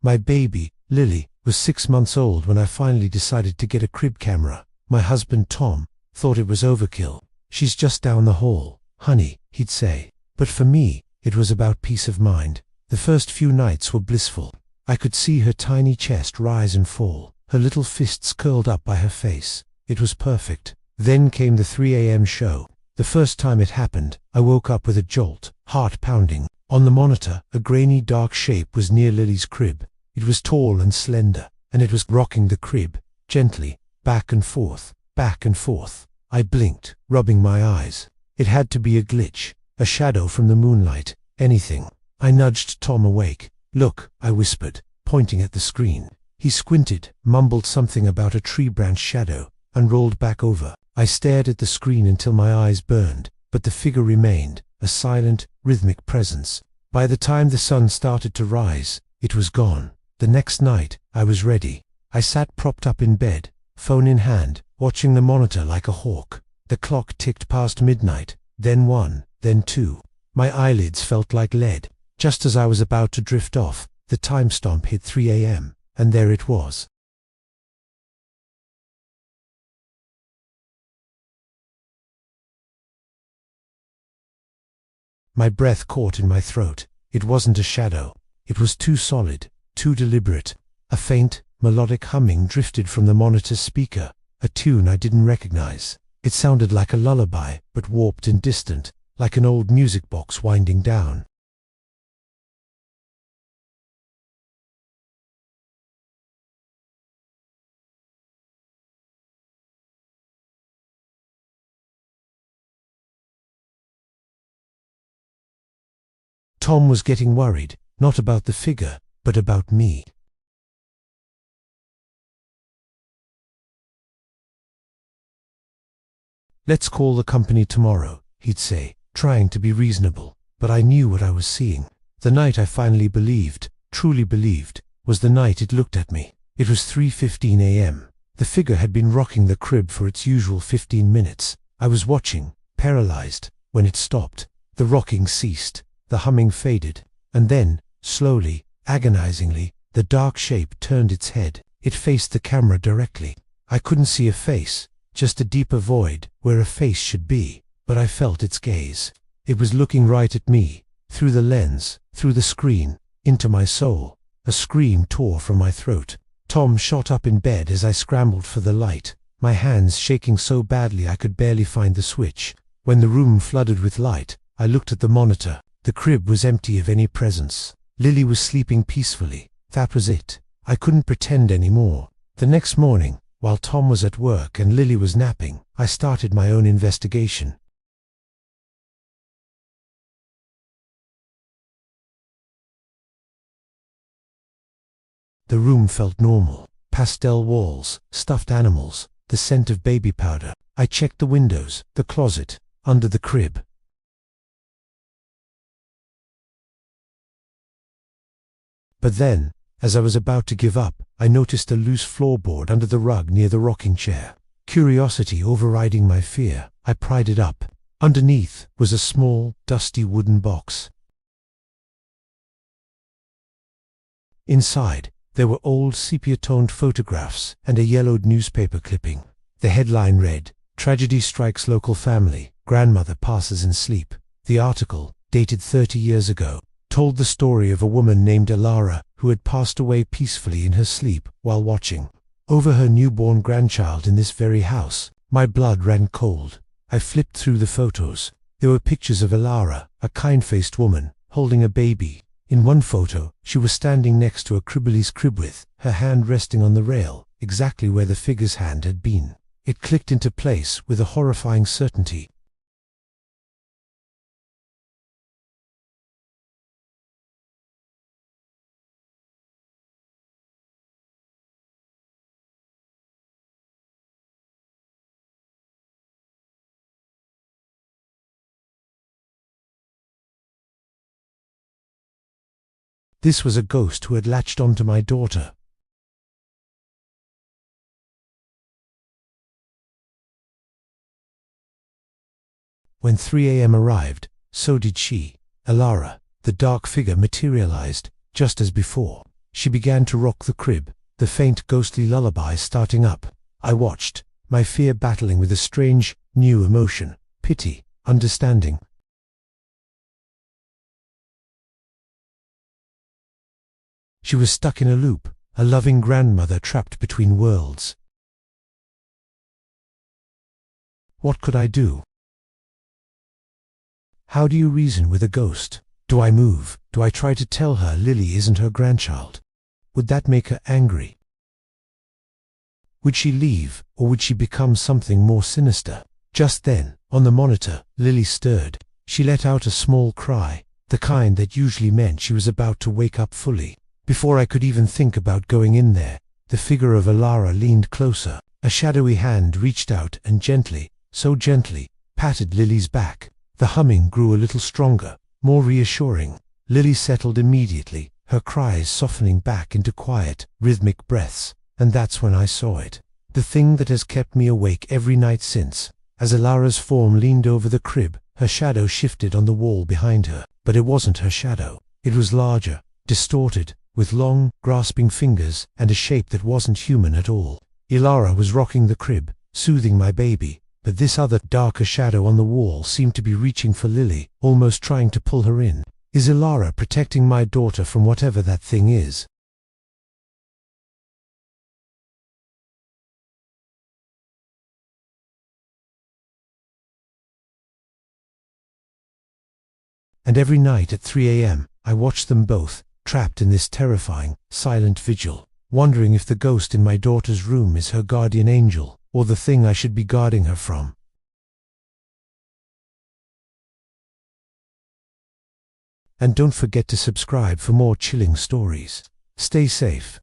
My baby, Lily, was 6 months old when I finally decided to get a crib camera. My husband, Tom, thought it was overkill. "She's just down the hall, honey," he'd say. But for me, it was about peace of mind. The first few nights were blissful. I could see her tiny chest rise and fall, her little fists curled up by her face. It was perfect. Then came the 3 a.m. show. The first time it happened, I woke up with a jolt, heart pounding. On the monitor, a grainy dark shape was near Lily's crib. It was tall and slender, and it was rocking the crib, gently, back and forth, back and forth. I blinked, rubbing my eyes. It had to be a glitch, a shadow from the moonlight, anything. I nudged Tom awake. "Look," I whispered, pointing at the screen. He squinted, mumbled something about a tree branch shadow, and rolled back over. I stared at the screen until my eyes burned, but the figure remained, a silent, rhythmic presence. By the time the sun started to rise, it was gone. The next night, I was ready. I sat propped up in bed, phone in hand, watching the monitor like a hawk. The clock ticked past midnight, then 1, then 2. My eyelids felt like lead. Just as I was about to drift off, the time stamp hit 3 a.m., and there it was. My breath caught in my throat. It wasn't a shadow. It was too solid, too deliberate. A faint, melodic humming drifted from the monitor's speaker, a tune I didn't recognize. It sounded like a lullaby, but warped and distant, like an old music box winding down. Tom was getting worried, not about the figure, but about me. "Let's call the company tomorrow," he'd say, trying to be reasonable. But I knew what I was seeing. The night I finally believed, truly believed, was the night it looked at me. It was 3:15 a.m. The figure had been rocking the crib for its usual 15 minutes. I was watching, paralyzed, when it stopped. The rocking ceased. The humming faded, and then, slowly, agonizingly, the dark shape turned its head. It faced the camera directly. I couldn't see a face, just a deeper void where a face should be, but I felt its gaze. It was looking right at me, through the lens, through the screen, into my soul. A scream tore from my throat. Tom shot up in bed as I scrambled for the light, my hands shaking so badly I could barely find the switch. When the room flooded with light, I looked at the monitor. The crib was empty of any presence. Lily was sleeping peacefully. That was it. I couldn't pretend anymore. The next morning, while Tom was at work and Lily was napping, I started my own investigation. The room felt normal. Pastel walls, stuffed animals, the scent of baby powder. I checked the windows, the closet, under the crib. But then, as I was about to give up, I noticed a loose floorboard under the rug near the rocking chair. Curiosity overriding my fear, I pried it up. Underneath was a small, dusty wooden box. Inside, there were old sepia-toned photographs and a yellowed newspaper clipping. The headline read, "Tragedy strikes local family, grandmother passes in sleep." The article, dated 30 years ago, told the story of a woman named Alara who had passed away peacefully in her sleep while watching over her newborn grandchild in this very house. My blood ran cold. I flipped through the photos. There were pictures of Alara, a kind-faced woman, holding a baby. In one photo, she was standing next to a cribbly's crib with her hand resting on the rail, exactly where the figure's hand had been. It clicked into place with a horrifying certainty. This was a ghost who had latched onto my daughter. When 3 a.m. arrived, so did she. Alara, the dark figure, materialized, just as before. She began to rock the crib, the faint ghostly lullaby starting up. I watched, my fear battling with a strange, new emotion, pity, understanding. She was stuck in a loop, a loving grandmother trapped between worlds. What could I do? How do you reason with a ghost? Do I move? Do I try to tell her Lily isn't her grandchild? Would that make her angry? Would she leave, or would she become something more sinister? Just then, on the monitor, Lily stirred. She let out a small cry, the kind that usually meant she was about to wake up fully. Before I could even think about going in there, the figure of Alara leaned closer. A shadowy hand reached out and gently, so gently, patted Lily's back. The humming grew a little stronger, more reassuring. Lily settled immediately, her cries softening back into quiet, rhythmic breaths, and that's when I saw it. The thing that has kept me awake every night since. As Alara's form leaned over the crib, her shadow shifted on the wall behind her. But it wasn't her shadow. It was larger, distorted, with long, grasping fingers and a shape that wasn't human at all. Alara was rocking the crib, soothing my baby, but this other, darker shadow on the wall seemed to be reaching for Lily, almost trying to pull her in. Is Alara protecting my daughter from whatever that thing is? And every night at 3 a.m., I watched them both, trapped in this terrifying, silent vigil, wondering if the ghost in my daughter's room is her guardian angel, or the thing I should be guarding her from. And don't forget to subscribe for more chilling stories. Stay safe.